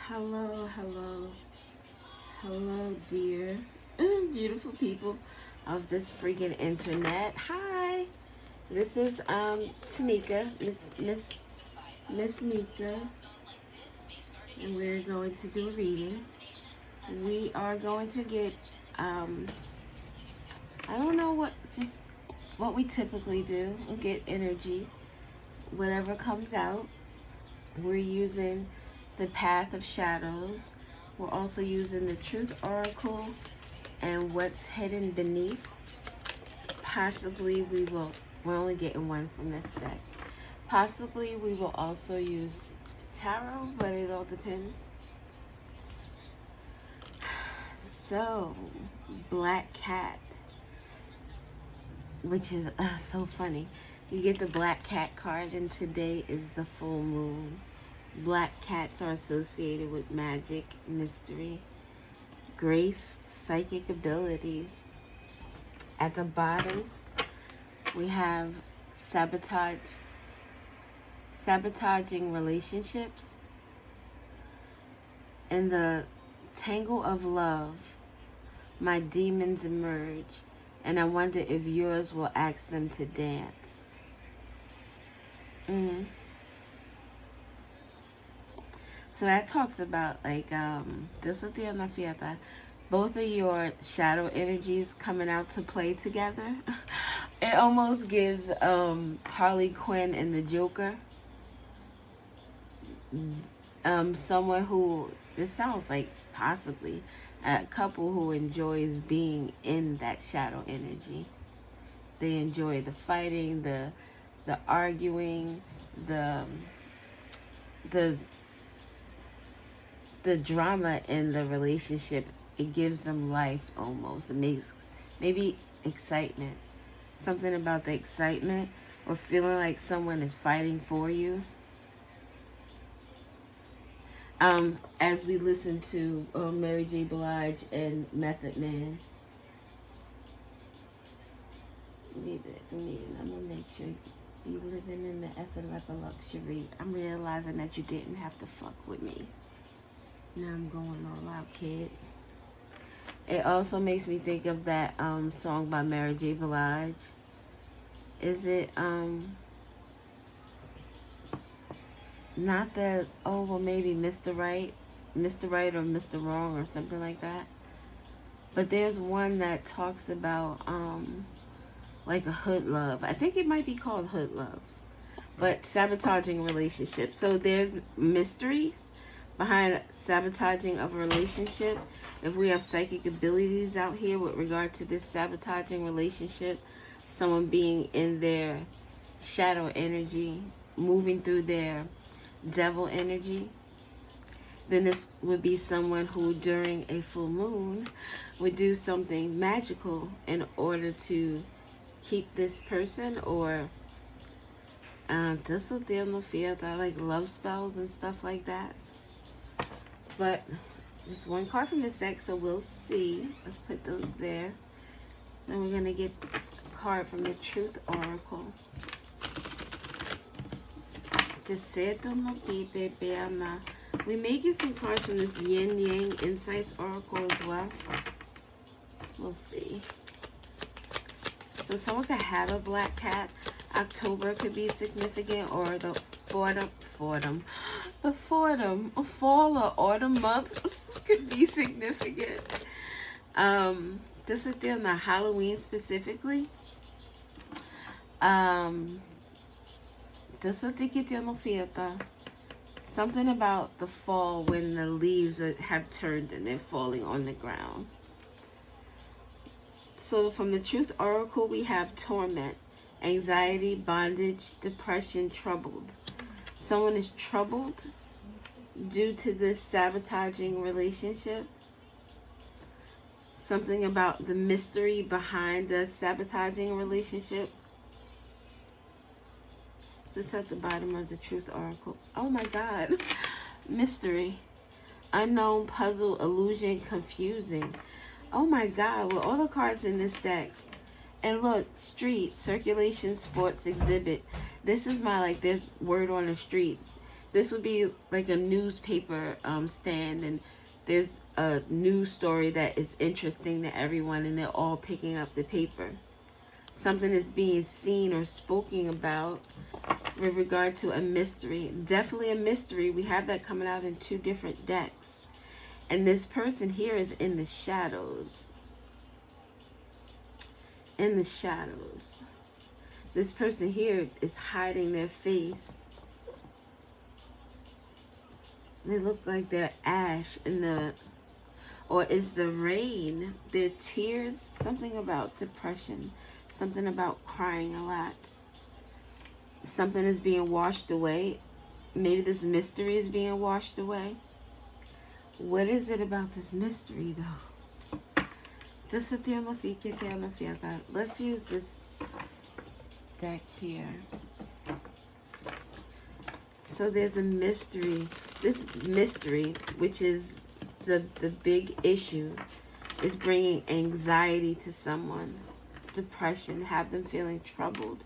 Hello, hello, hello, dear, beautiful people of this freaking internet. Hi, this is Tamika, Miss Mika, and we're going to do a reading. We are going to get um, I don't know just what we typically do. We'll get energy, whatever comes out. We're using the Path of Shadows. We're also using the Truth Oracle and what's hidden beneath. Possibly we're only getting one from this deck. Possibly we will also use tarot, but it all depends. So, Black Cat, which is so funny. You get the Black Cat card, and today is the full moon. Black cats are associated with magic, mystery, grace, psychic abilities. At the bottom, we have sabotaging relationships. In the tangle of love, my demons emerge, and I wonder if yours will ask them to dance. So that talks about both of your shadow energies coming out to play together. It almost gives Harley Quinn and the Joker. Someone who, this sounds like possibly a couple who enjoys being in that shadow energy. They enjoy the fighting, the arguing, the drama in the relationship. It gives them life almost. It makes maybe excitement. Something about the excitement or feeling like someone is fighting for you. As we listen to Mary J. Blige and Method Man. Read it for me, and I'm gonna make sure you living in the effing like a luxury. I'm realizing that you didn't have to fuck with me. Now I'm going all out, kid. It also makes me think of that song by Mary J. Blige. Is it not that, oh well, maybe Mr. Right or Mr. Wrong or something like that. But there's one that talks about like a hood love. I think it might be called hood love, but sabotaging relationships. So there's mysteries behind sabotaging of a relationship. If we have psychic abilities out here with regard to this sabotaging relationship, someone being in their shadow energy, moving through their devil energy, then this would be someone who during a full moon would do something magical in order to keep this person, or this will deal no fear that like love spells and stuff like that. But there's one card from this deck, so we'll see. Let's put those there. Then we're gonna get a card from the Truth Oracle. We may get some cards from this Yin Yang Insights Oracle as well. We'll see. So someone could have a black cat. October could be significant, or the fall or autumn months could be significant. This is on the Halloween specifically. Something about the fall when the leaves have turned and they're falling on the ground. So from the Truth Oracle, we have torment, anxiety, bondage, depression, troubled. Someone is troubled due to this sabotaging relationship. Something about the mystery behind the sabotaging relationship. This at the bottom of the Truth Oracle. Oh my God. Mystery. Unknown, puzzle, illusion, confusing. Oh my God. With all the cards in this deck. And look, street, circulation, sports, exhibit. This is my, like, this word on the street. This would be like a newspaper stand, and there's a news story that is interesting to everyone, and they're all picking up the paper. Something is being seen or spoken about with regard to a mystery. Definitely a mystery. We have that coming out in 2 different decks. And this person here is in the shadows. In the shadows. This person here is hiding their face. They look like they're ash in the, or is the rain, their tears, something about depression, something about crying a lot. Something is being washed away. Maybe this mystery is being washed away. What is it about this mystery, though? Let's use this deck here. So there's a mystery. This mystery, which is the big issue, is bringing anxiety to someone, depression, have them feeling troubled.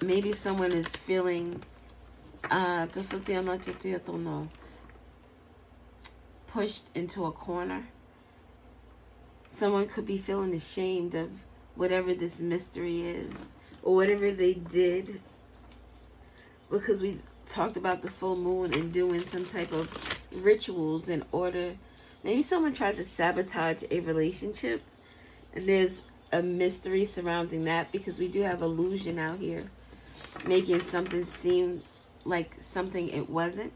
Maybe someone is feeling pushed into a corner. Someone could be feeling ashamed of whatever this mystery is, or whatever they did, because we talked about the full moon and doing some type of rituals in order. Maybe someone tried to sabotage a relationship, and there's a mystery surrounding that, because we do have illusion out here, making something seem like something it wasn't.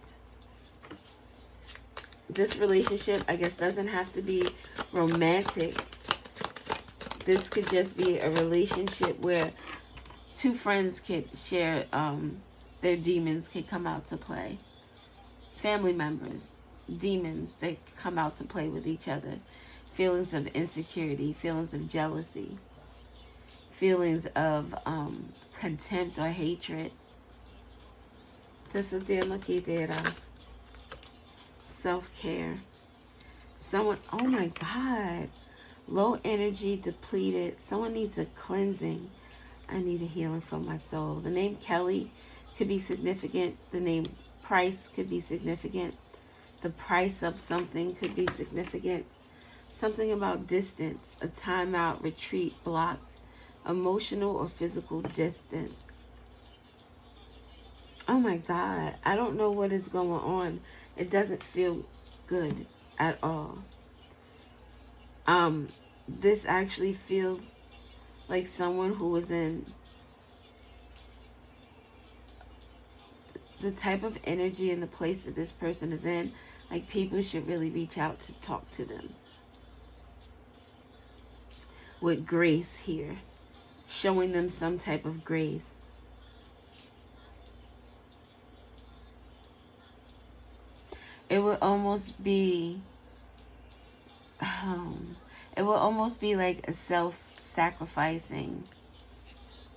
This relationship, I guess, doesn't have to be romantic. This could just be a relationship where 2 friends could share, their demons could come out to play. Family members, demons, they come out to play with each other. Feelings of insecurity, feelings of jealousy, feelings of contempt or hatred. Self-care. Someone, oh my God, low energy, depleted. Someone needs a cleansing. I need a healing for my soul. The name Kelly could be significant. The name Price could be significant. The price of something could be significant. Something about distance, a timeout, retreat, blocked, emotional or physical distance. Oh my God, I don't know what is going on. It doesn't feel good at all. This actually feels like someone who is in the type of energy and the place that this person is in. Like, people should really reach out to talk to them. With grace here. Showing them some type of grace. It would almost be like a self-sacrificing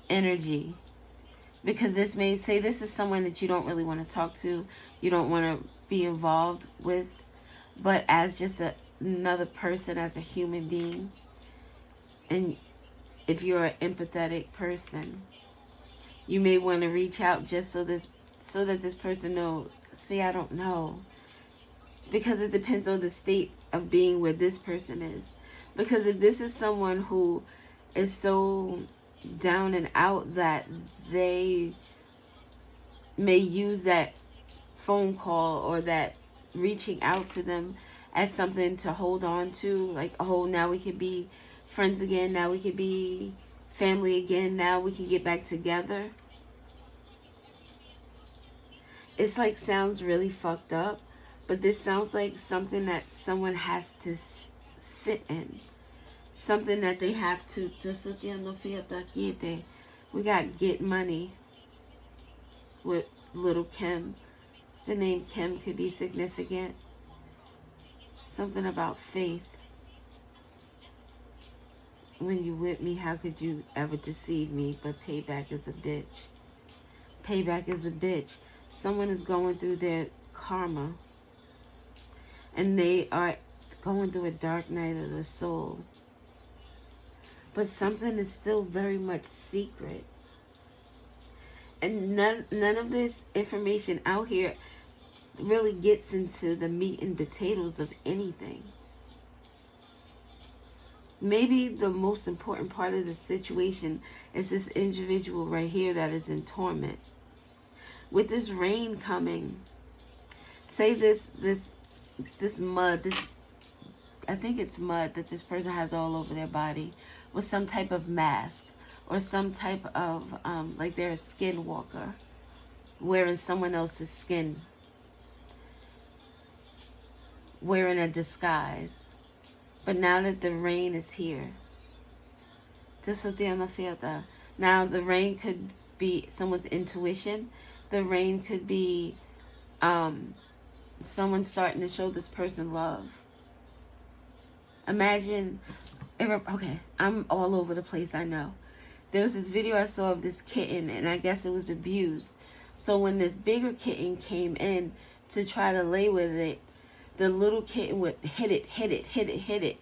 energy. Because this may say this is someone that you don't really want to talk to, you don't want to be involved with, but as just another person, as a human being. And if you're an empathetic person, you may want to reach out just so that this person knows. See, I don't know. Because it depends on the state of being where this person is. Because if this is someone who is so down and out that they may use that phone call or that reaching out to them as something to hold on to, like, oh, now we could be friends again, now we could be family again, now we can get back together. It's like, sounds really fucked up, but this sounds like something that someone has to sit in. Something that they have to. We got Get Money with Little Kim. The name Kim could be significant. Something about faith. When you with me, how could you ever deceive me? But payback is a bitch. Payback is a bitch. Someone is going through their karma. And they are going through a dark night of the soul. But something is still very much secret. And none of this information out here really gets into the meat and potatoes of anything. Maybe the most important part of the situation is this individual right here that is in torment. With this rain coming, say this mud, I think it's mud that this person has all over their body, with some type of mask or some type of, like they're a skinwalker, wearing someone else's skin, wearing a disguise. But now that the rain is here, now the rain could be someone's intuition. The rain could be someone starting to show this person love. Imagine, okay, I'm all over the place, I know. There was this video I saw of this kitten, and I guess it was abused. So when this bigger kitten came in to try to lay with it, the little kitten would hit it.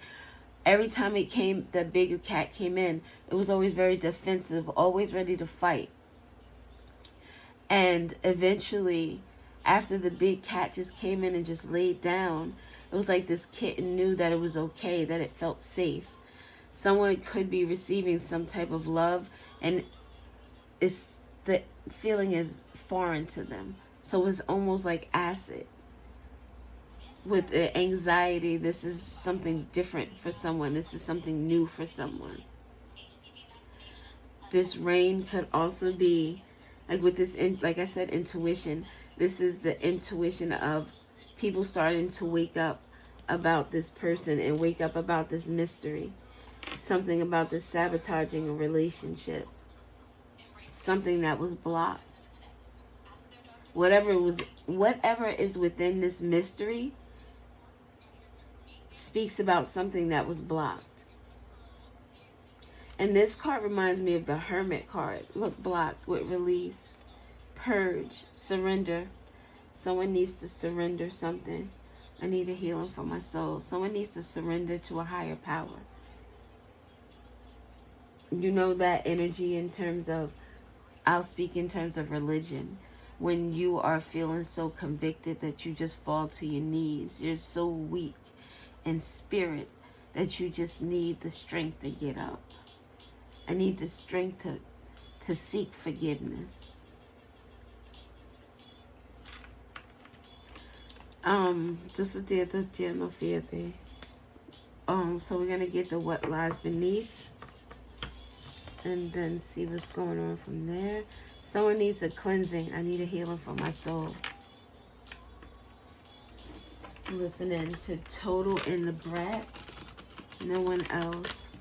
Every time the bigger cat came in, it was always very defensive, always ready to fight. And eventually, after the big cat just came in and just laid down, it was like this kitten knew that it was okay, that it felt safe. Someone could be receiving some type of love, and the feeling is foreign to them. So it's almost like acid. With the anxiety, this is something different for someone. This is something new for someone. This rain could also be, like with this, like I said, intuition. This is the intuition of people starting to wake up about this person and wake up about this mystery. Something about this sabotaging a relationship. Something that was blocked. Whatever is within this mystery speaks about something that was blocked. And this card reminds me of the Hermit card. Look, blocked with release, purge, surrender. Someone needs to surrender something. I need a healing for my soul. Someone needs to surrender to a higher power. You know that energy in terms of, I'll speak in terms of religion. When you are feeling so convicted that you just fall to your knees. You're so weak in spirit that you just need the strength to get up. I need the strength to seek forgiveness. So we're gonna get to what lies beneath, and then see what's going on from there. Someone needs a cleansing. I need a healing for my soul. Listening to Total in the Brat. No one else.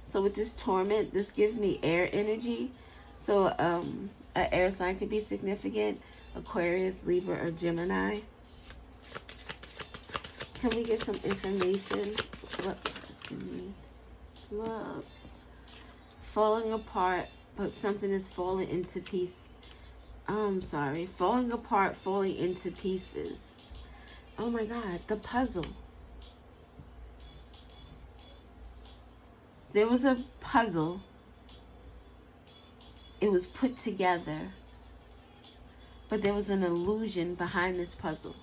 So with this torment, this gives me air energy. So an air sign could be significant. Aquarius, Libra, or Gemini. Can we get some information? Look. Falling apart, but something is falling into pieces. Falling apart, falling into pieces. Oh my God, the puzzle. There was a puzzle. It was put together, but there was an illusion behind this puzzle.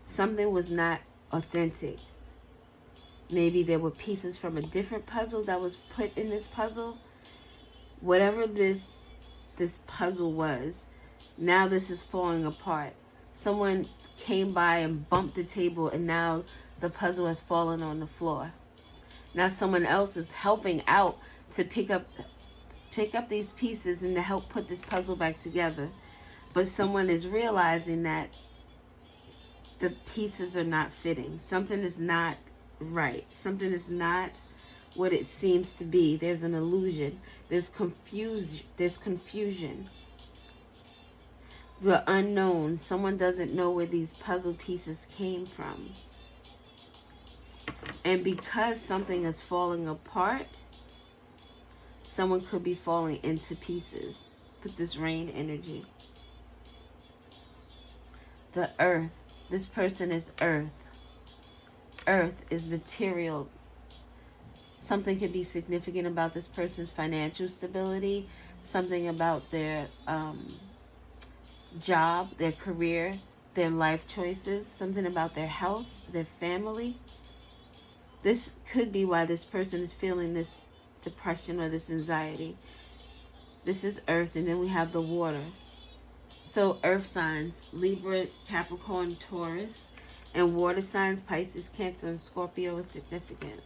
Something was not authentic. Maybe there were pieces from a different puzzle that was put in this puzzle. Whatever this puzzle was, now this is falling apart. Someone came by and bumped the table, and now the puzzle has fallen on the floor. Now someone else is helping out to pick up these pieces and to help put this puzzle back together. But someone is realizing that the pieces are not fitting. Something is not right. Something is not what it seems to be. There's an illusion. There's confusion. The unknown. Someone doesn't know where these puzzle pieces came from. And because something is falling apart, someone could be falling into pieces with this rain energy. The earth. This person is earth. earth is material. Something could be significant about this person's financial stability, something about their job, their career, their life choices, something about their health, their family. This could be why this person is feeling this depression or this anxiety. This is earth, and then we have the water. So earth signs, Libra, Capricorn, Taurus, and water signs, Pisces, Cancer, and Scorpio is significant.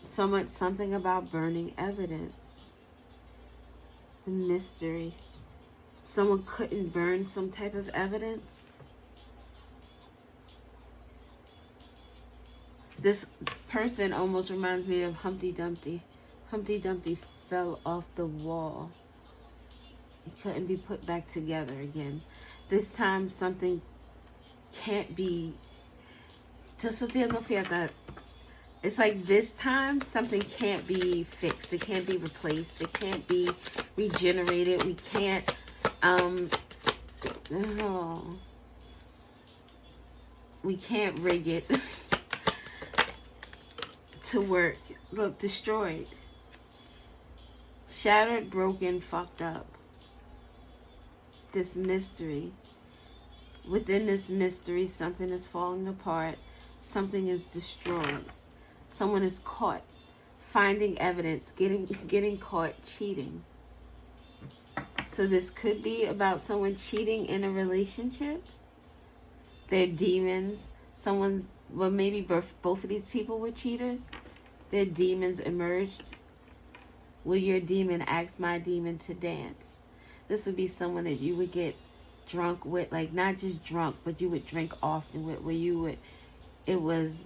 Something about burning evidence. The mystery. Someone couldn't burn some type of evidence. This person almost reminds me of Humpty Dumpty. Humpty Dumpty fell off the wall. He couldn't be put back together again. This time something can't be... It's like this time something can't be fixed. It can't be replaced. It can't be regenerated. We can't... we can't rig it to work. Look, destroyed. Shattered, broken, fucked up. This mystery. Within this mystery, something is falling apart. Something is destroyed. Someone is caught finding evidence, getting caught cheating. So this could be about someone cheating in a relationship. They're demons. Maybe both of these people were cheaters. Their demons emerged. Will your demon ask my demon to dance? This would be someone that you would get drunk with, like not just drunk, but you would drink often with, where it was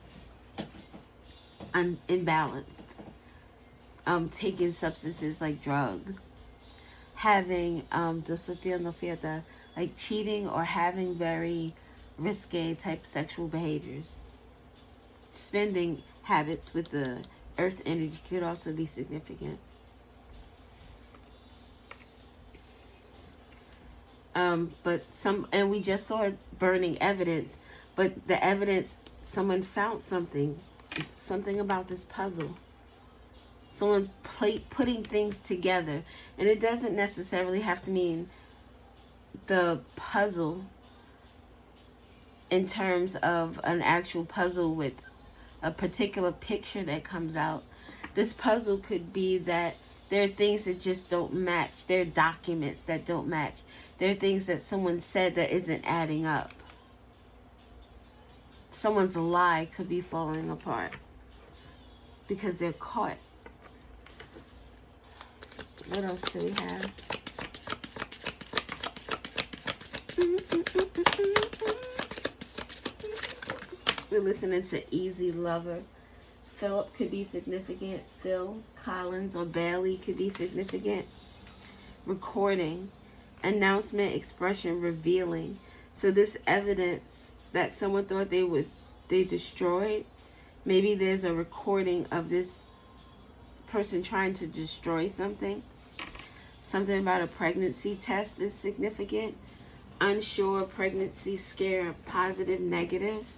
imbalanced. Taking substances like drugs, having like cheating or having very risque type sexual behaviors. Spending habits with the earth energy could also be significant. And we just saw burning evidence, but the evidence, someone found something about this puzzle. Someone's putting things together, and it doesn't necessarily have to mean the puzzle in terms of an actual puzzle with a particular picture that comes out. This puzzle could be that there are things that just don't match. There are documents that don't match. There are things that someone said that isn't adding up. Someone's lie could be falling apart because they're caught. What else do we have? We're listening to Easy Lover. Philip could be significant. Phil Collins or Bailey could be significant. Recording, announcement, expression, revealing. So this evidence that someone thought they destroyed, maybe there's a recording of this person trying to destroy something. Something about a pregnancy test is significant. Unsure, pregnancy scare, positive, negative.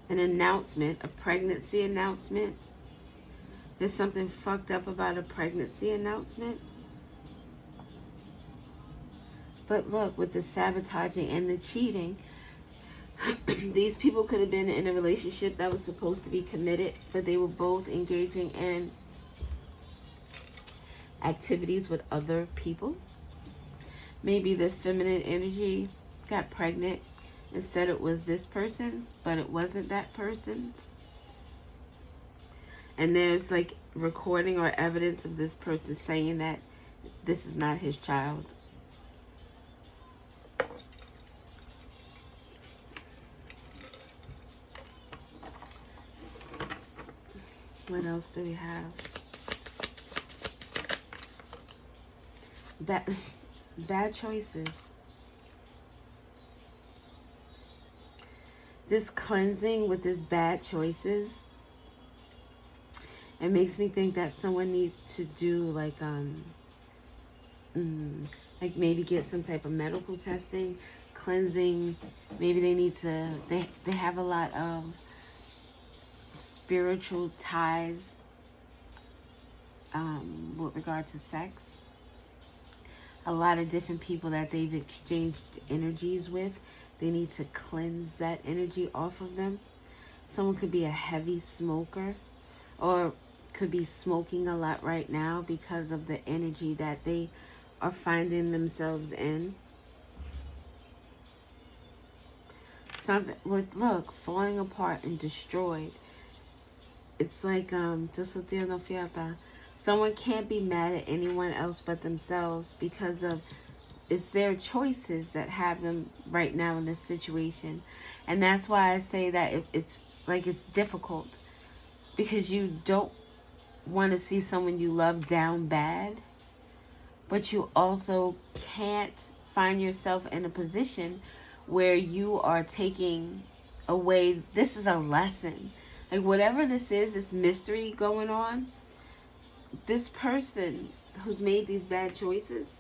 An announcement, a pregnancy announcement. There's something fucked up about a pregnancy announcement. But look, with the sabotaging and the cheating, these people could have been in a relationship that was supposed to be committed, but they were both engaging in activities with other people. Maybe the feminine energy got pregnant and said it was this person's, but it wasn't that person's. And there's like recording or evidence of this person saying that this is not his child. What else do we have? Bad choices. This cleansing with this bad choices, it makes me think that someone needs to do like maybe get some type of medical testing, cleansing. Maybe they need to, they have a lot of spiritual ties with regard to sex. A lot of different people that they've exchanged energies with. They need to cleanse that energy off of them. Someone could be a heavy smoker or could be smoking a lot right now because of the energy that they are finding themselves in. Something with, look, falling apart and destroyed. It's like someone can't be mad at anyone else but themselves because of it's their choices that have them right now in this situation. And that's why I say that it's like it's difficult, because you don't want to see someone you love down bad, but you also can't find yourself in a position where you are taking away. This is a lesson. Like whatever this is, this mystery going on, this person who's made these bad choices,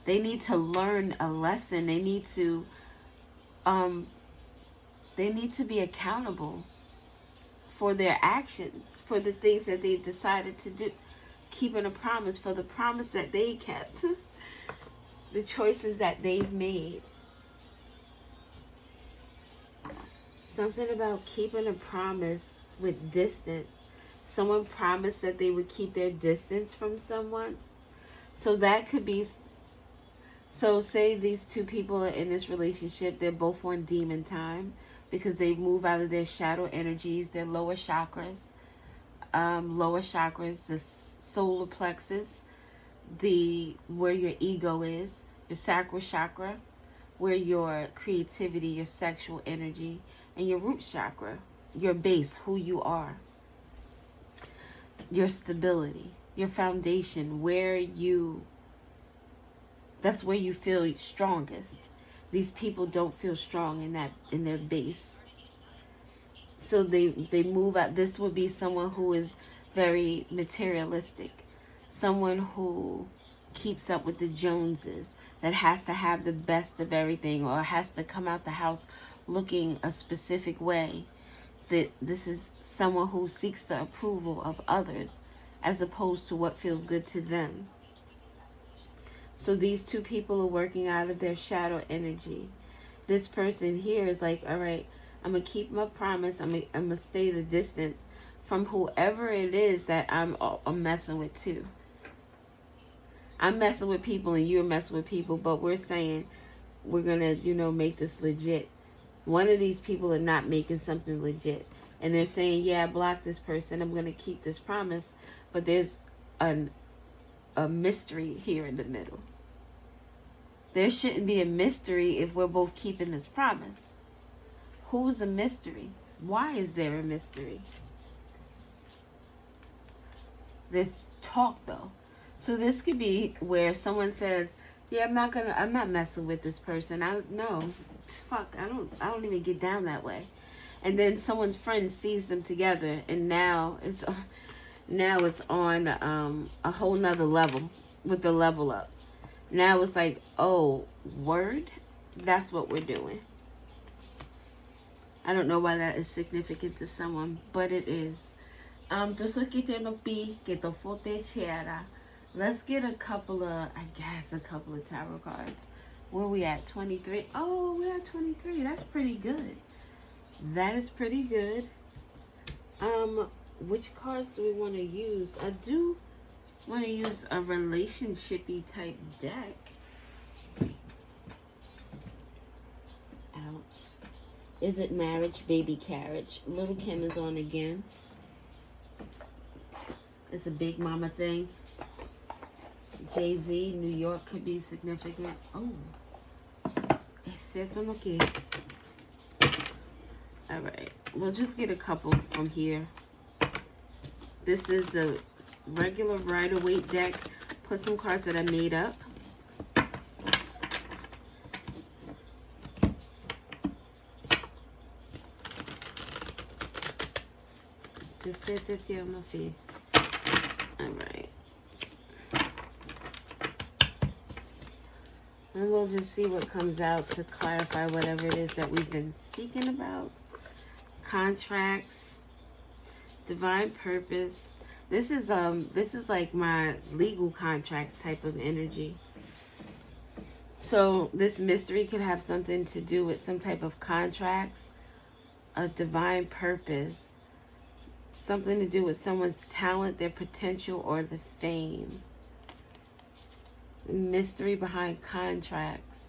they need to learn a lesson. They need to be accountable for their actions, for the things that they've decided to do, keeping a promise, for the promise that they kept, the choices that they've made. Something about keeping a promise with distance. Someone promised that they would keep their distance from someone. So that could be, so say these two people are in this relationship, they're both on demon time because they move out of their shadow energies, their lower chakras. The solar plexus, where your ego is, your sacral chakra, where your creativity, your sexual energy, and your root chakra, your base, who you are, your stability, your foundation, that's where you feel strongest. These people don't feel strong in their base. So they move out. This would be someone who is very materialistic, someone who keeps up with the Joneses, that has to have the best of everything, or has to come out the house looking a specific way. That this is someone who seeks the approval of others as opposed to what feels good to them. So these two people are working out of their shadow energy. This person here is like, all right, I'm going to keep my promise. I'm going to stay the distance from whoever it is that I'm messing with too. I'm messing with people and you're messing with people, but we're saying we're going to, make this legit. One of these people are not making something legit. And they're saying, yeah, I blocked this person. I'm going to keep this promise. But there's a mystery here in the middle. There shouldn't be a mystery if we're both keeping this promise. Who's a mystery? Why is there a mystery? There's talk though. So this could be where someone says, yeah, I'm not messing with this person. I don't even get down that way. And then someone's friend sees them together, and now it's on a whole nother level with the level up. Now it's like, oh, word? That's what we're doing. I don't know why that is significant to someone, but it is. Let's get a couple of tarot cards. Where we at? 23? Oh, we're at 23. That's pretty good. That is pretty good. Which cards do we want to use? I do want to use a relationshipy type deck. Ouch. Is it marriage, baby carriage? Little Kim is on again. It's a big mama thing. Jay-Z, New York could be significant. Oh. Alright. We'll just get a couple from here. This is the regular Rider-Waite deck. Put some cards that I made up. Just set this here on my feet. Alright. And we'll just see what comes out to clarify whatever it is that we've been speaking about. Contracts, divine purpose. This is like my legal contracts type of energy. So this mystery could have something to do with some type of contracts, a divine purpose, something to do with someone's talent, their potential, or the fame. Mystery behind contracts.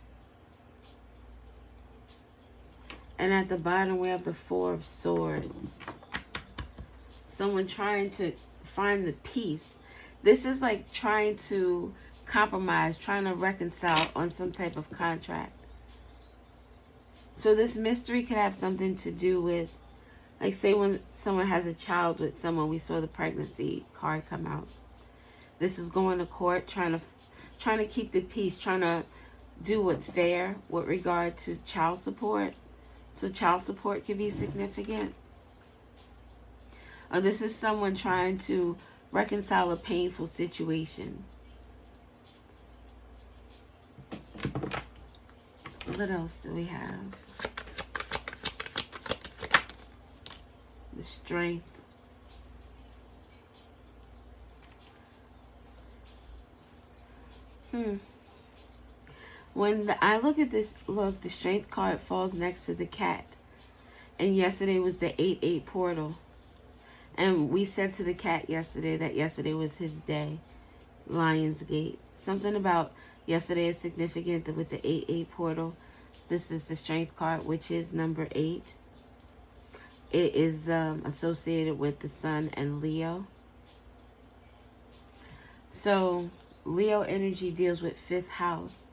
And at the bottom we have the Four of Swords. Someone trying to find the peace. This is like trying to compromise, trying to reconcile on some type of contract. So this mystery could have something to do with, like, say when someone has a child with someone, we saw the pregnancy card come out. This is going to court, trying to keep the peace, trying to do what's fair with regard to child support. So child support can be significant. Or this is someone trying to reconcile a painful situation. What else do we have? The Strength. When I look at this, look, the Strength card falls next to the cat. And yesterday was the 8-8 portal. And we said to the cat yesterday that yesterday was his day. Lionsgate. Something about yesterday is significant with the 8-8 portal. This is the Strength card, which is number 8. It is associated with the Sun and Leo. So Leo energy deals with 5th house.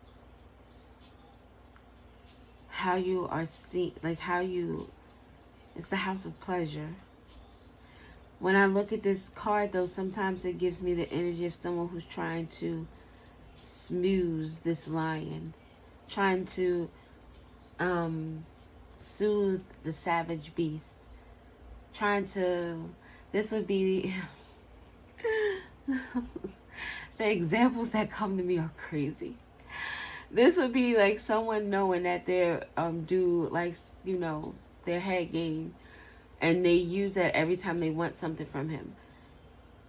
How you are seen, like how you, it's the house of pleasure. When I look at this card, though, sometimes it gives me the energy of someone who's trying to smooth this lion, trying to soothe the savage beast, trying to, this would be, the examples that come to me are crazy. This would be like someone knowing that they're do, like, you know, their head game, and they use that every time they want something from him.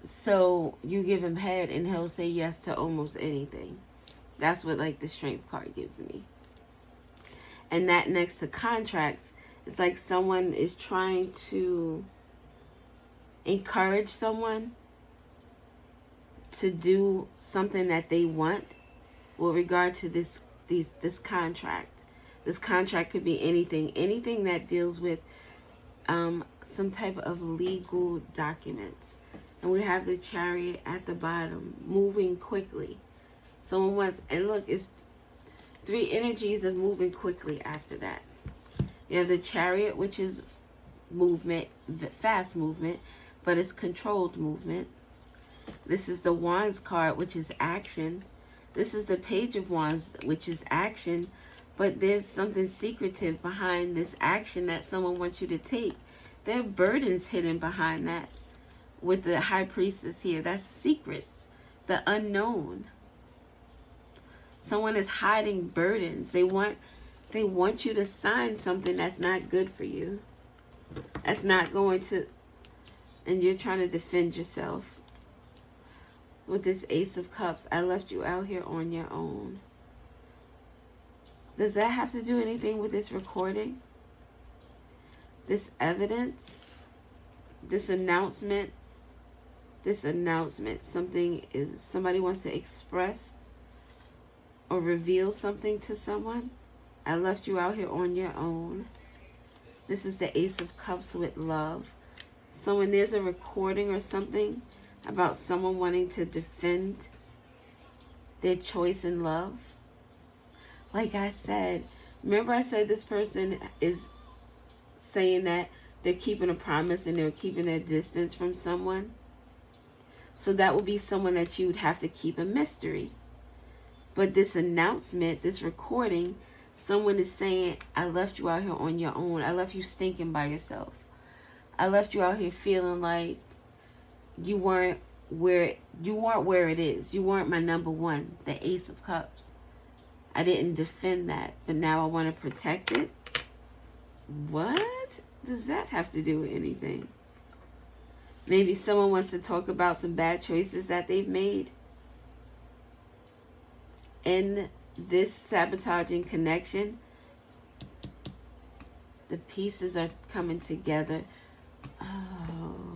So you give him head and he'll say yes to almost anything. That's what, like, the Strength card gives me. And that next to contracts, it's like someone is trying to encourage someone to do something that they want with regard to this contract. This contract could be anything that deals with some type of legal documents. And we have the Chariot at the bottom, moving quickly. Someone wants, and look, it's 3 energies of moving quickly after that. You have the Chariot, which is movement, fast movement, but it's controlled movement. This is the Wands card, which is action. This is the Page of Wands, which is action, but there's something secretive behind this action that someone wants you to take. There are burdens hidden behind that. With the High Priestess here, that's secrets, the unknown. Someone is hiding burdens. They want you to sign something that's not good for you. That's not going to, and you're trying to defend yourself. With this Ace of Cups, I left you out here on your own. Does that have to do anything with this recording? This evidence? This announcement? Somebody wants to express or reveal something to someone. I left you out here on your own. This is the Ace of Cups with love. So when there's a recording or something about someone wanting to defend their choice in love, like I said, remember I said this person is saying that they're keeping a promise and they're keeping their distance from someone. So that would be someone that you would have to keep a mystery. But this announcement, this recording, someone is saying, I left you out here on your own. I left you stinking by yourself. I left you out here feeling like you weren't where it is. You weren't my number one, the Ace of Cups. I didn't defend that, but now I want to protect it. What does that have to do with anything? Maybe someone wants to talk about some bad choices that they've made in this sabotaging connection. The pieces are coming together. Oh.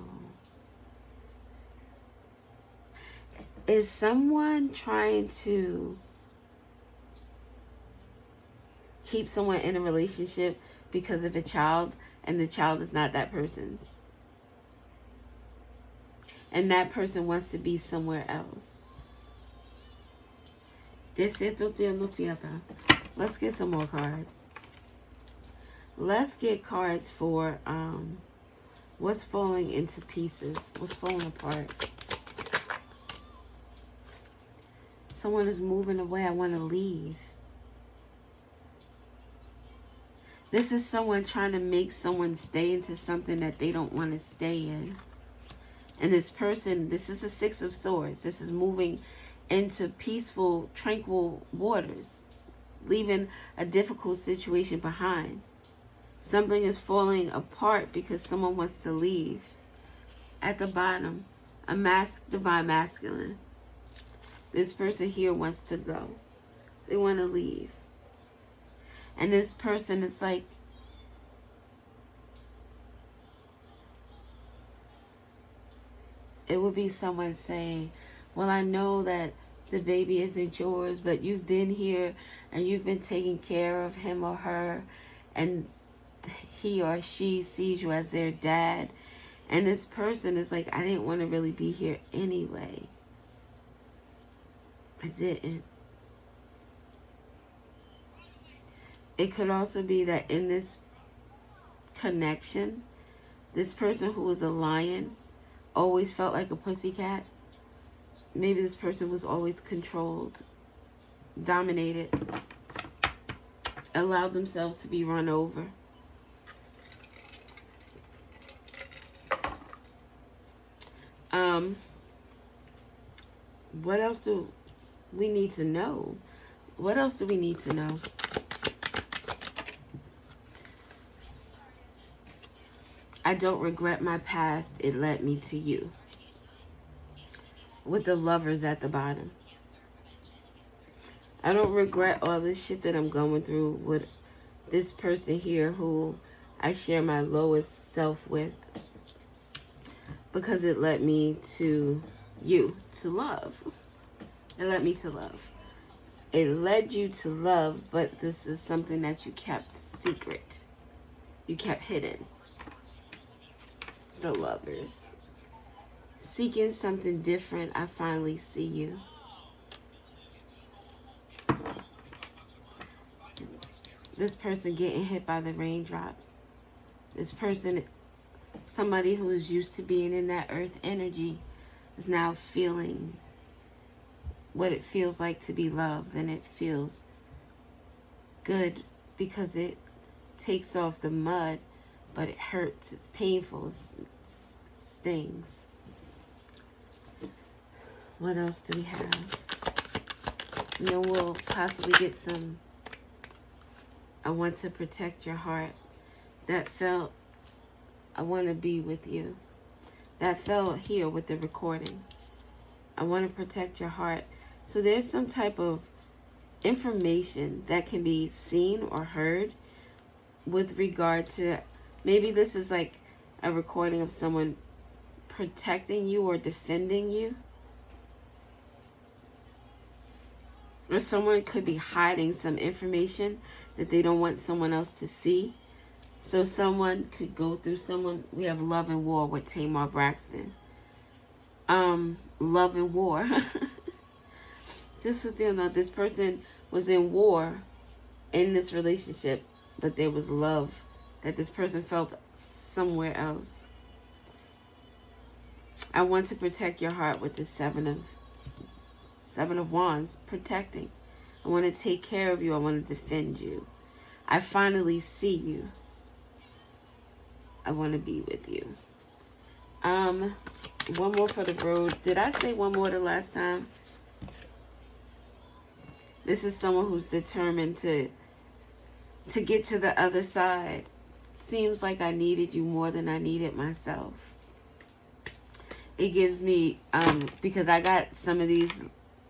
Is someone trying to keep someone in a relationship because of a child, and the child is not that person's? And that person wants to be somewhere else. Let's get some more cards. Let's get cards for what's falling into pieces, what's falling apart. Someone is moving away. I want to leave. This is someone trying to make someone stay into something that they don't want to stay in. And this person, this is the Six of Swords. This is moving into peaceful, tranquil waters, leaving a difficult situation behind. Something is falling apart because someone wants to leave. At the bottom, a divine masculine. This person here wants to go. They want to leave. And this person, it's like, it would be someone saying, well, I know that the baby isn't yours, but you've been here and you've been taking care of him or her, and he or she sees you as their dad. And this person is like, I didn't want to really be here anyway. I didn't. It could also be that in this connection, this person who was a lion always felt like a pussycat. Maybe this person was always controlled, dominated, allowed themselves to be run over. What else do we need to know? What else do we need to know? I don't regret my past. It led me to you. With the Lovers at the bottom. I don't regret all this shit that I'm going through with this person here who I share my lowest self with, because it led me to you, to love. It led me to love. It led you to love, but this is something that you kept secret. You kept hidden. The Lovers. Seeking something different, I finally see you. This person getting hit by the raindrops. This person, somebody who is used to being in that earth energy, is now feeling what it feels like to be loved. And it feels good because it takes off the mud, but it hurts. It's painful. It stings. What else do we have? And then we'll possibly get some. I want to protect your heart. That felt, I want to be with you. That felt here with the recording. I want to protect your heart. So there's some type of information that can be seen or heard with regard to, maybe this is like a recording of someone protecting you or defending you. Or someone could be hiding some information that they don't want someone else to see. So someone could go through someone. We have Love and War with Tamar Braxton. Love and War. Just so they know, this person was in war in this relationship, but there was love that this person felt somewhere else. I want to protect your heart with the Seven of Wands, protecting. I want to take care of you. I want to defend you. I finally see you. I want to be with you. One more for the road. Did I say one more the last time? This is someone who's determined to get to the other side. Seems like I needed you more than I needed myself. It gives me, because I got some of these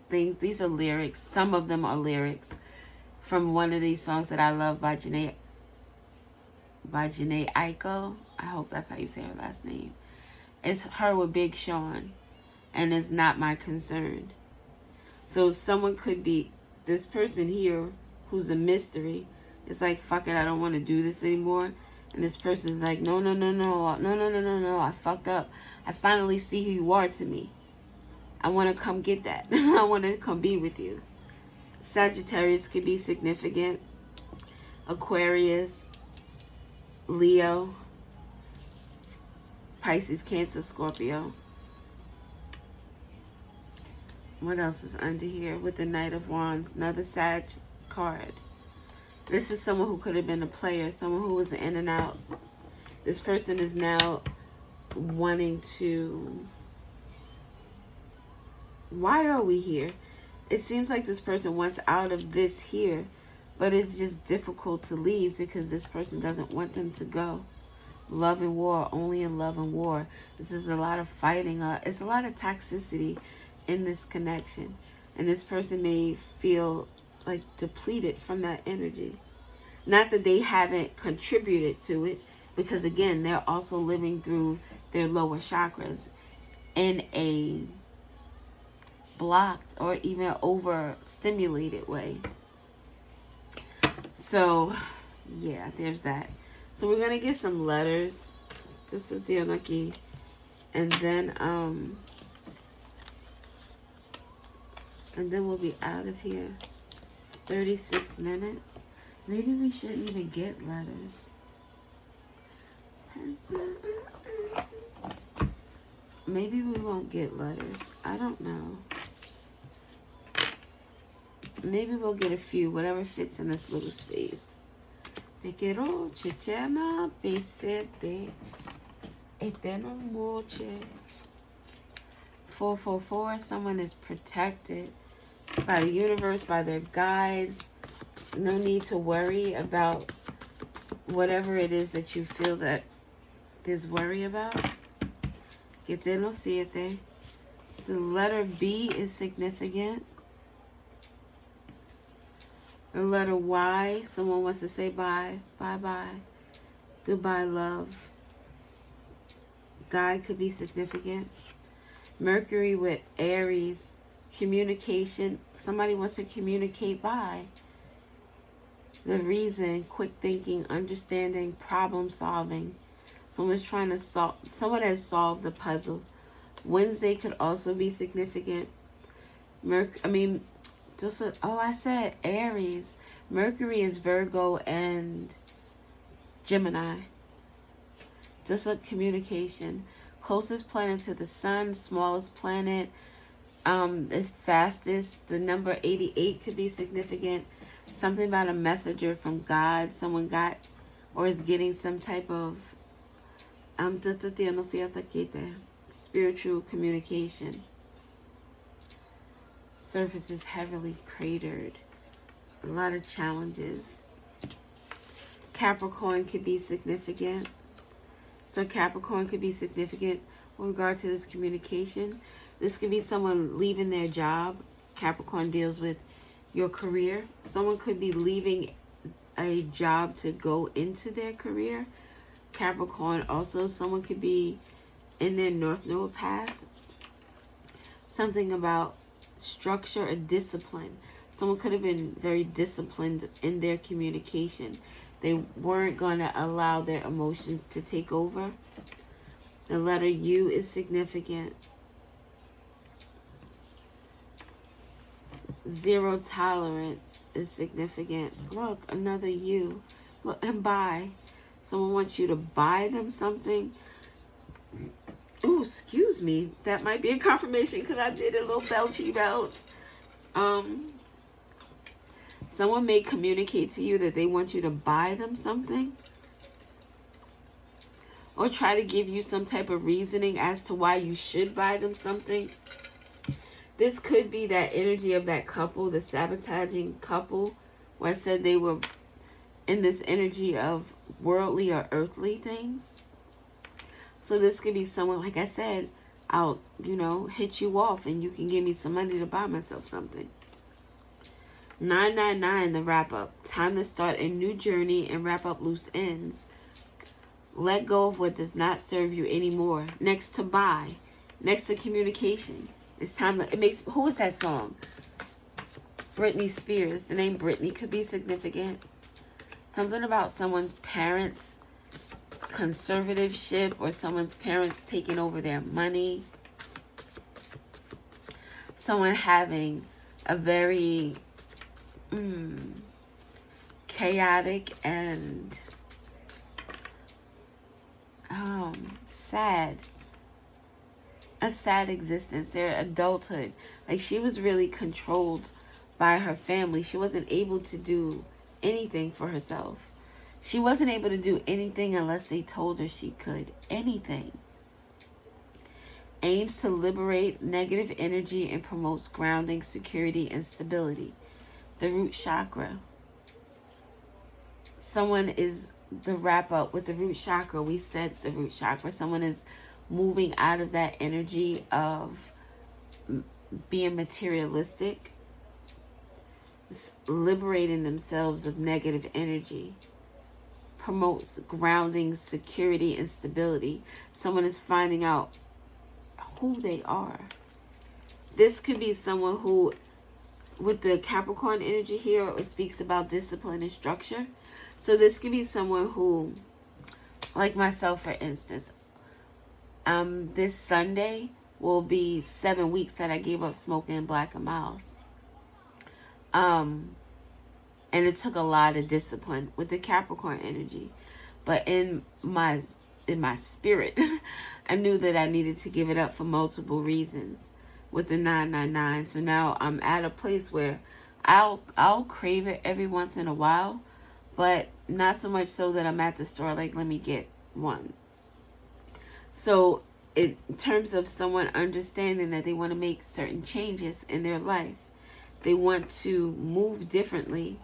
things. These are lyrics. Some of them are lyrics from one of these songs that I love by Jhené Aiko. I hope that's how you say her last name. It's her with Big Sean, and it's not my concern. So someone could be, this person here who's a mystery. It's like, fuck it, I don't want to do this anymore. And this person's like, no, I fucked up. I finally see who you are to me. I want to come get that. I want to come be with you. Sagittarius could be significant. Aquarius, Leo, Pisces, Cancer, Scorpio. What else is under here with the Knight of Wands? Another Sag card. This is someone who could have been a player, someone who was in and out. This person is now wanting to... Why are we here? It seems like this person wants out of this here, but it's just difficult to leave because this person doesn't want them to go. Love and war, only in love and war. This is a lot of fighting. It's a lot of toxicity in this connection. And this person may feel like depleted from that energy. Not that they haven't contributed to it, because again, they're also living through their lower chakras in a blocked or even overstimulated way. So yeah, there's that. So we're gonna get some letters, just with the unlucky, and then we'll be out of here. 36 minutes. Maybe we shouldn't even get letters. Maybe we won't get letters. I don't know. Maybe we'll get a few, whatever fits in this little space. Pequero, chichena, pesete, eterno moche. 444, someone is protected by the universe, by their guides. No need to worry about whatever it is that you feel that there's worry about. Que te no siete. The letter B is significant. The letter Y, someone wants to say bye, bye-bye, goodbye, love. Guy could be significant. Mercury with Aries, communication. Somebody wants to communicate by. The reason, quick thinking, understanding, problem solving. Someone's trying to solve, someone has solved the puzzle. Wednesday could also be significant. I said Aries. Mercury is Virgo and Gemini. Just a communication. Closest planet to the sun, smallest planet is fastest. The number 88 could be significant. Something about a messenger from God. Someone got or is getting some type of spiritual communication. Surface is heavily cratered. A lot of challenges. Capricorn could be significant. So Capricorn could be significant with regard to this communication. This could be someone leaving their job. Capricorn deals with your career. Someone could be leaving a job to go into their career. Capricorn also, someone could be in their North Node path. Something about structure or discipline. Someone could have been very disciplined in their communication. They weren't going to allow their emotions to take over. The letter U is significant. Zero tolerance is significant. Look, another U. Look, and buy. Someone wants you to buy them something. Oh, excuse me. That might be a confirmation because I did a little belchy belch. Someone may communicate to you that they want you to buy them something. Or try to give you some type of reasoning as to why you should buy them something. This could be that energy of that couple, the sabotaging couple, where I said they were in this energy of worldly or earthly things. So this could be someone, like I said, I'll, hit you off and you can give me some money to buy myself something. 999, the wrap up. Time to start a new journey and wrap up loose ends. Let go of what does not serve you anymore. Next to buy. Next to communication. It's time to, who is that song? Britney Spears. The name Britney could be significant. Something about someone's parents' conservatorship or someone's parents taking over their money. Someone having a very chaotic and sad existence, their adulthood. Like, she was really controlled by her family. She wasn't able to do anything for herself. She wasn't able to do anything unless they told her she could. Anything. Aims to liberate negative energy and promotes grounding, security, and stability. The root chakra. Someone is the wrap up with the root chakra. We said the root chakra. Someone is moving out of that energy of being materialistic, liberating themselves of negative energy. Promotes grounding, security, and stability. Someone is finding out who they are. This could be someone who, with the Capricorn energy here, it speaks about discipline and structure. So this could be someone who, like myself, for instance, this Sunday will be 7 weeks that I gave up smoking Black and Miles. And it took a lot of discipline with the Capricorn energy. But in my spirit, I knew that I needed to give it up for multiple reasons with the 999. So now I'm at a place where I'll crave it every once in a while, but not so much so that I'm at the store like, let me get one. So in terms of someone understanding that they want to make certain changes in their life, they want to move differently,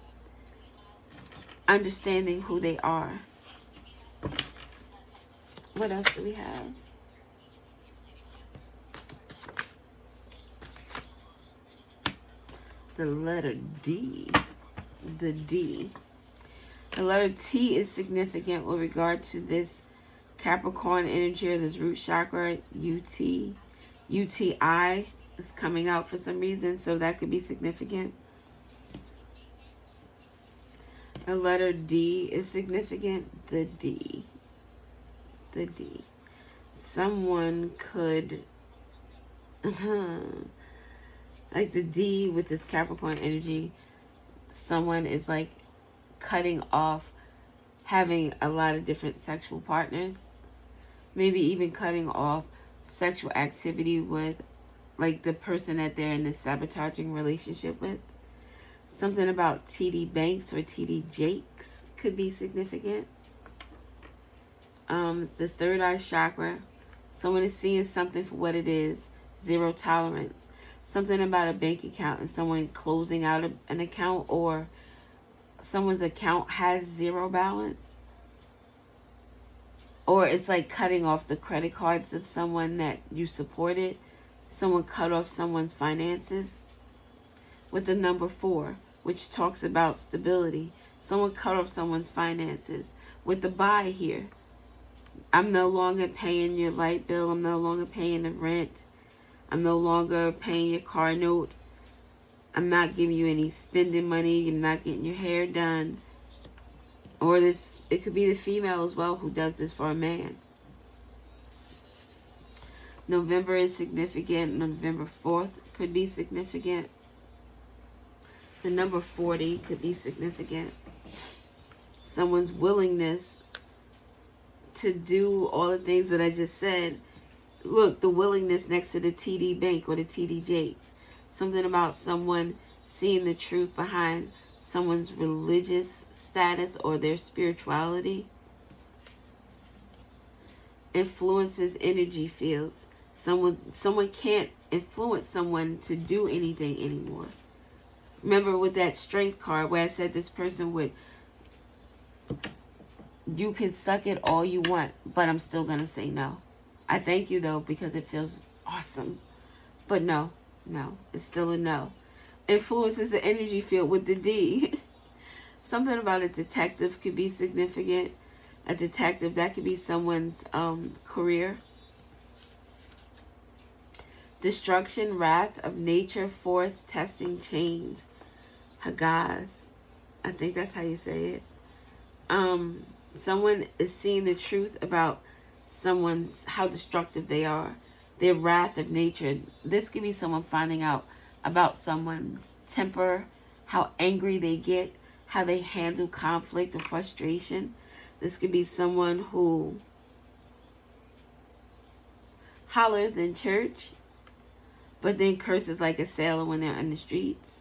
understanding who they are. What else do we have? The letter D. The D. The letter T is significant with regard to this Capricorn energy or this root chakra. UTI is coming out for some reason, so that could be significant. The letter D is significant. The D. The D. Someone could, like the D with this Capricorn energy, someone is like cutting off having a lot of different sexual partners. Maybe even cutting off sexual activity with like the person that they're in this sabotaging relationship with. Something about TD Banks or TD Jakes could be significant. The third eye chakra. Someone is seeing something for what it is. Zero tolerance. Something about a bank account and someone closing out an account, or someone's account has zero balance. Or it's like cutting off the credit cards of someone that you supported. Someone cut off someone's finances. With the number 4, which talks about stability. Someone cut off someone's finances. With the buy here. I'm no longer paying your light bill. I'm no longer paying the rent. I'm no longer paying your car note. I'm not giving you any spending money. You're not getting your hair done. Or this, it could be the female as well who does this for a man. November is significant. November 4th could be significant. The number 40 could be significant. Someone's willingness to do all the things that I just said. Look, the willingness next to the TD Bank or the TD Jakes. Something about someone seeing the truth behind someone's religious status or their spirituality. Influences energy fields. Someone can't influence someone to do anything anymore. Remember with that strength card where I said this person would, you can suck it all you want, but I'm still going to say no. I thank you though, because it feels awesome. But no, it's still a no. Influences the energy field with the D. Something about a detective could be significant. A detective, that could be someone's career. Destruction, wrath of nature, force, testing, change. Hagaz. I think that's how you say it. Someone is seeing the truth about how destructive they are. Their wrath of nature. This could be someone finding out about someone's temper, how angry they get, how they handle conflict or frustration. This could be someone who hollers in church, but then curses like a sailor when they're in the streets.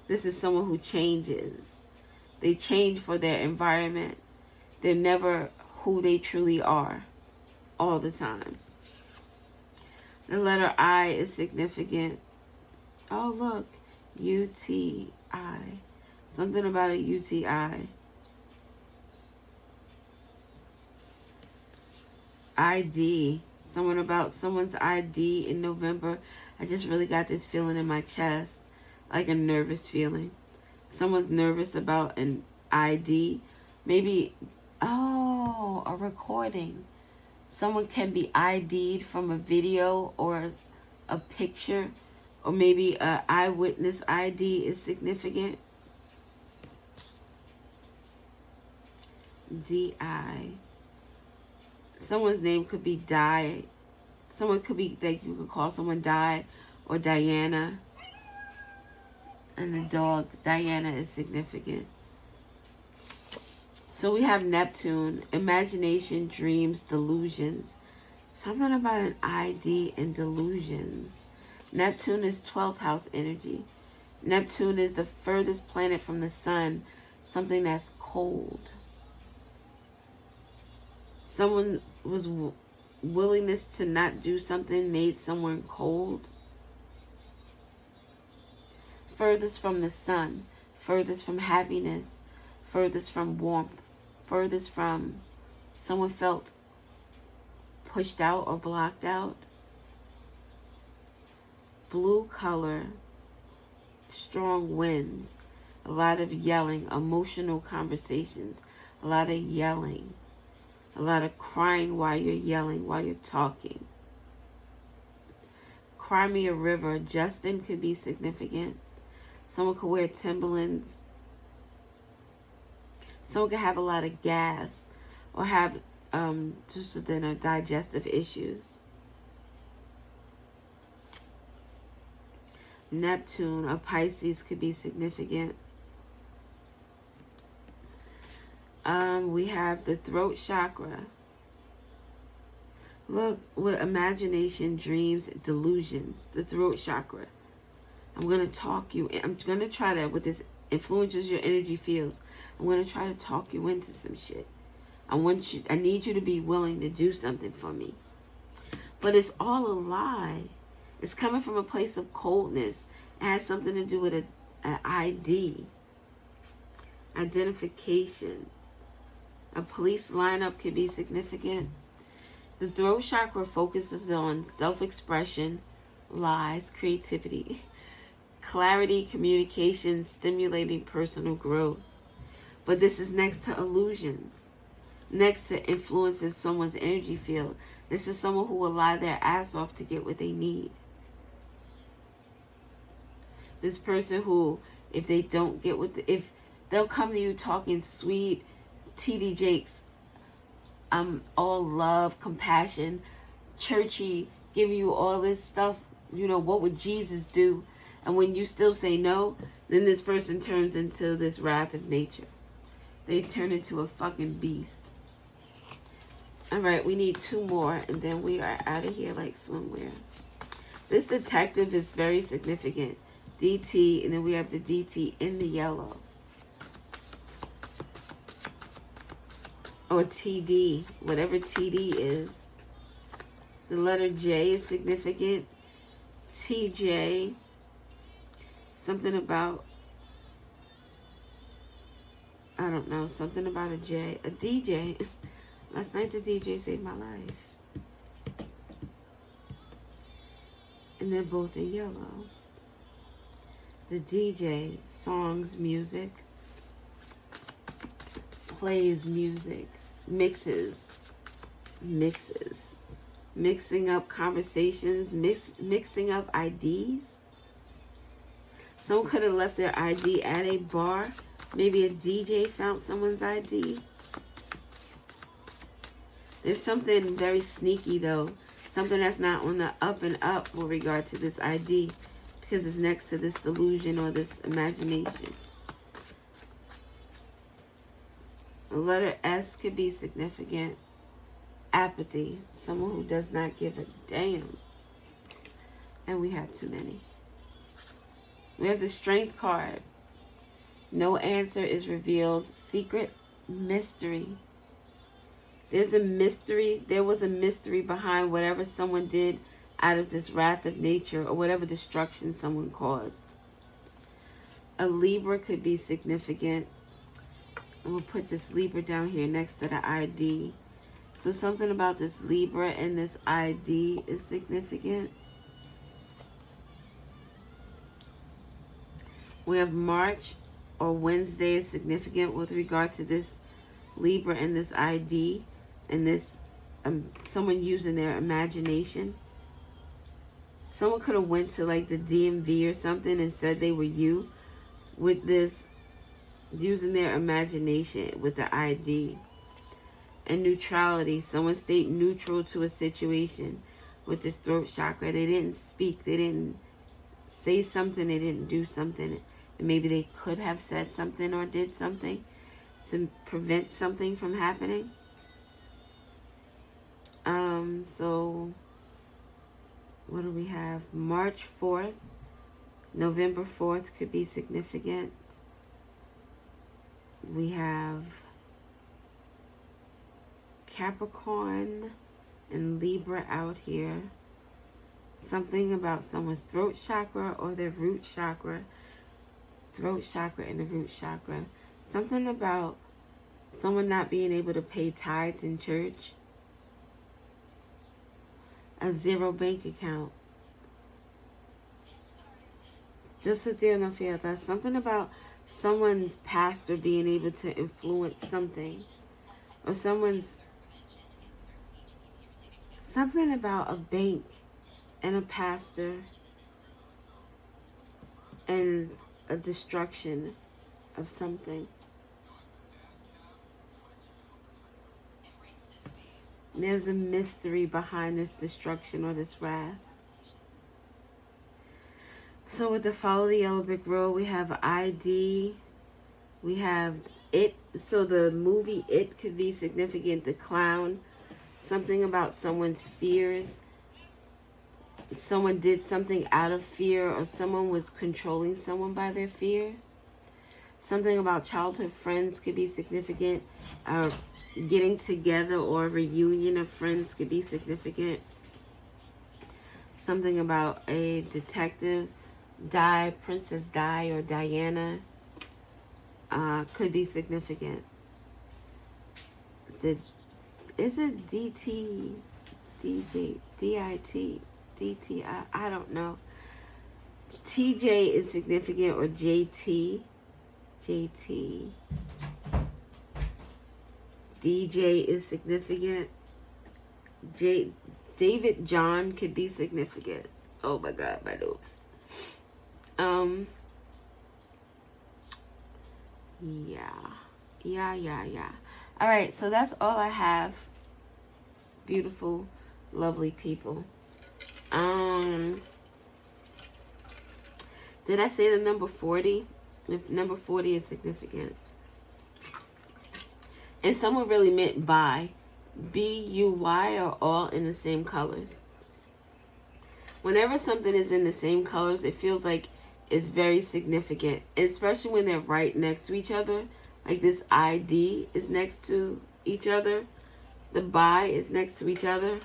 This is someone who changes. They change for their environment. They're never who they truly are all the time. The letter I is significant. Oh, look. UTI. Something about a UTI. ID. Someone's ID in November. I just really got this feeling in my chest. Like a nervous feeling. Someone's nervous about an ID. Maybe, a recording. Someone can be ID'd from a video or a picture. Or maybe an eyewitness ID is significant. DI. Someone's name could be Di. Someone could be, like, you could call someone Di or Diana. And the dog, Diana, is significant. So we have Neptune, imagination, dreams, delusions. Something about an ID and delusions. Neptune is 12th house energy. Neptune is the furthest planet from the sun. Something that's cold. Someone was willingness to not do something made someone cold. Furthest from the sun, furthest from happiness, furthest from warmth, furthest from someone felt pushed out or blocked out. Blue color, strong winds, a lot of yelling, emotional conversations, a lot of yelling, a lot of crying while you're yelling, while you're talking. Crimea River, Justin could be significant. Someone could wear Timberlands. Someone could have a lot of gas or have digestive issues. Neptune or Pisces could be significant. We have the throat chakra. Look, with imagination, dreams, delusions, the throat chakra. I'm going to talk you, I'm going to try to, with this influences your energy fields, I'm going to try to talk you into some shit. I need you to be willing to do something for me. But it's all a lie. It's coming from a place of coldness. It has something to do with an ID. Identification. A police lineup can be significant. The throat chakra focuses on self-expression, lies, creativity, clarity, communication, stimulating personal growth. But this is next to illusions. Next to influences someone's energy field. This is someone who will lie their ass off to get what they need. This person who, if they don't get if they'll come to you talking sweet, TD Jakes, all love, compassion, churchy, giving you all this stuff, what would Jesus do? And when you still say no, then this person turns into this wrath of nature. They turn into a fucking beast. All right, we need 2 more, and then we are out of here like swimwear. This detective is very significant. DT, and then we have the DT in the yellow. Or TD, whatever TD is. The letter J is significant. TJ. Something about, I don't know, something about a J. A DJ. Last night the DJ saved my life. And they're both in yellow. The DJ, songs, music, plays music, mixes, mixing up conversations, mixing up IDs. Someone could have left their ID at a bar. Maybe a DJ found someone's ID. There's something very sneaky though. Something that's not on the up and up with regard to this ID, because it's next to this delusion or this imagination. The letter S could be significant. Apathy. Someone who does not give a damn. And we have too many. We have the Strength card. No answer is revealed. Secret mystery. There's a mystery. There was a mystery behind whatever someone did out of this wrath of nature or whatever destruction someone caused. A Libra could be significant. And we'll put this Libra down here next to the ID. So something about this Libra and this ID is significant. We have March or Wednesday is significant with regard to this Libra and this ID and this someone using their imagination. Someone could have went to like the DMV or something and said they were you with this, using their imagination with the ID. And neutrality. Someone stayed neutral to a situation with this throat chakra. They didn't speak. They didn't say something. They didn't do something. And maybe they could have said something or did something to prevent something from happening. So what do we have? March 4th, November 4th could be significant. We have Capricorn and Libra out here. Something about someone's throat chakra or their root chakra. Throat chakra and the root chakra. Something about someone not being able to pay tithes in church. A zero bank account. Just with the that's something about someone's pastor being able to influence something. Or something about a bank and a pastor and a destruction of something. There's a mystery behind this destruction or this wrath. So with the Follow the Yellow Brick Road, we have ID. We have It. So the movie It could be significant. The clown. Something about someone's fears. Someone did something out of fear, or someone was controlling someone by their fear. Something about childhood friends could be significant. Getting together or a reunion of friends could be significant. Something about a detective, Princess Di or Diana, could be significant. Is it DT, DJ, DIT, DT? I don't know. TJ is significant, or JT. DJ is significant. David John could be significant. Oh my God, my nose. Yeah. All right, so that's all I have. Beautiful, lovely people. Did I say the number 40? If number 40 is significant. And someone really meant by. B-U-Y are all in the same colors. Whenever something is in the same colors, it feels like it's very significant. Especially when they're right next to each other. Like this ID is next to each other. The by is next to each other.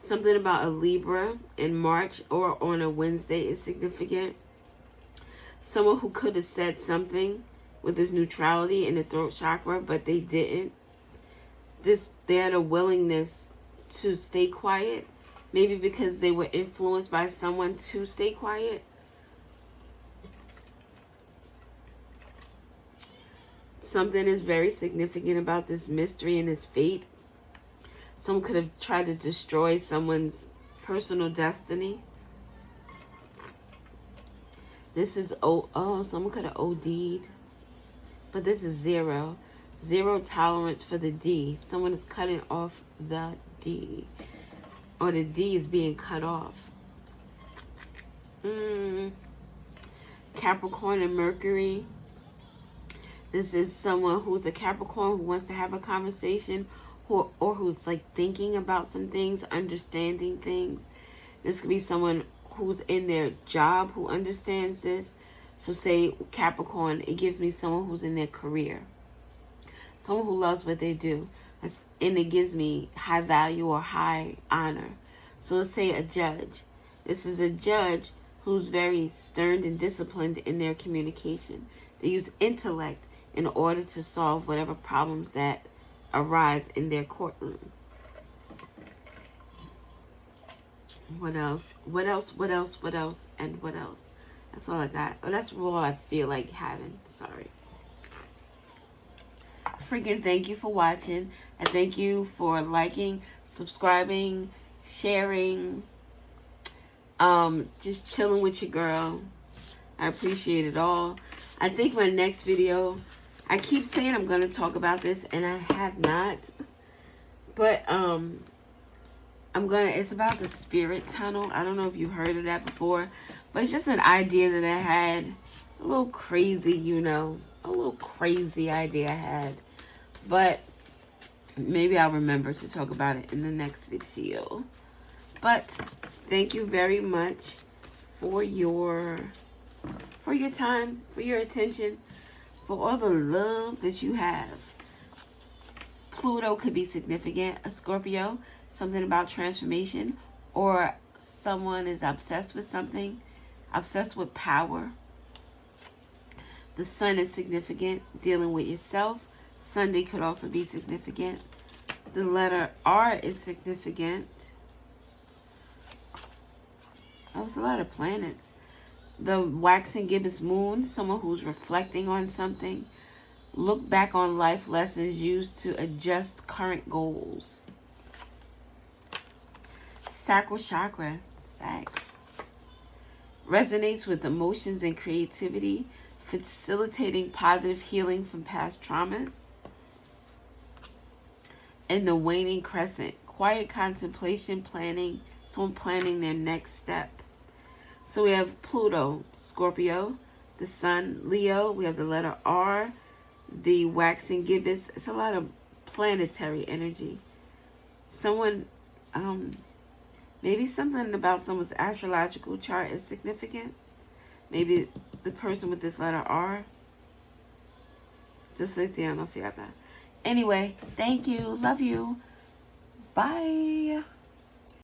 Something about a Libra in March or on a Wednesday is significant. Someone who could have said something with this neutrality in the throat chakra, but they didn't. They had a willingness to stay quiet, maybe because they were influenced by someone to stay quiet. Something is very significant about this mystery and this fate. Someone could have tried to destroy someone's personal destiny. This is, someone could have OD'd. But this is 0. 0 tolerance for the D. Someone is cutting off the D. Or the D is being cut off. Capricorn and Mercury. This is someone who's a Capricorn who wants to have a conversation, or who's like thinking about some things, understanding things. This could be someone who's in their job who understands this. So say Capricorn, it gives me someone who's in their career. Someone who loves what they do. And it gives me high value or high honor. So let's say a judge. This is a judge who's very stern and disciplined in their communication. They use intellect in order to solve whatever problems that arise in their courtroom. What else? What else? What else? What else? And what else? That's all I got. Oh, that's all I feel like having. Sorry. Freaking thank you for watching. I thank you for liking, subscribing, sharing, just chilling with your girl. I appreciate it all. I think my next video, I keep saying I'm going to talk about this, and I have not. But, it's about the spirit tunnel. I don't know if you heard of that before, but it's just an idea that I had. A little crazy, a little crazy idea I had. But maybe I'll remember to talk about it in the next video. But thank you very much for your time, for your attention, for all the love that you have. Pluto could be significant. A Scorpio, something about transformation, or someone is obsessed with something, obsessed with power. The Sun is significant, dealing with yourself. Sunday could also be significant. The letter R is significant. Oh, it's a lot of planets. The waxing gibbous moon, someone who's reflecting on something. Look back on life lessons used to adjust current goals. Sacral chakra, sex. Resonates with emotions and creativity, facilitating positive healing from past traumas. And the waning crescent, quiet contemplation, planning, someone planning their next step. So we have Pluto, Scorpio, the Sun, Leo. We have the letter R, the waxing gibbous. It's a lot of planetary energy. Someone, maybe something about someone's astrological chart is significant. Maybe the person with this letter R. Just like the Anyway, thank you. Love you. Bye.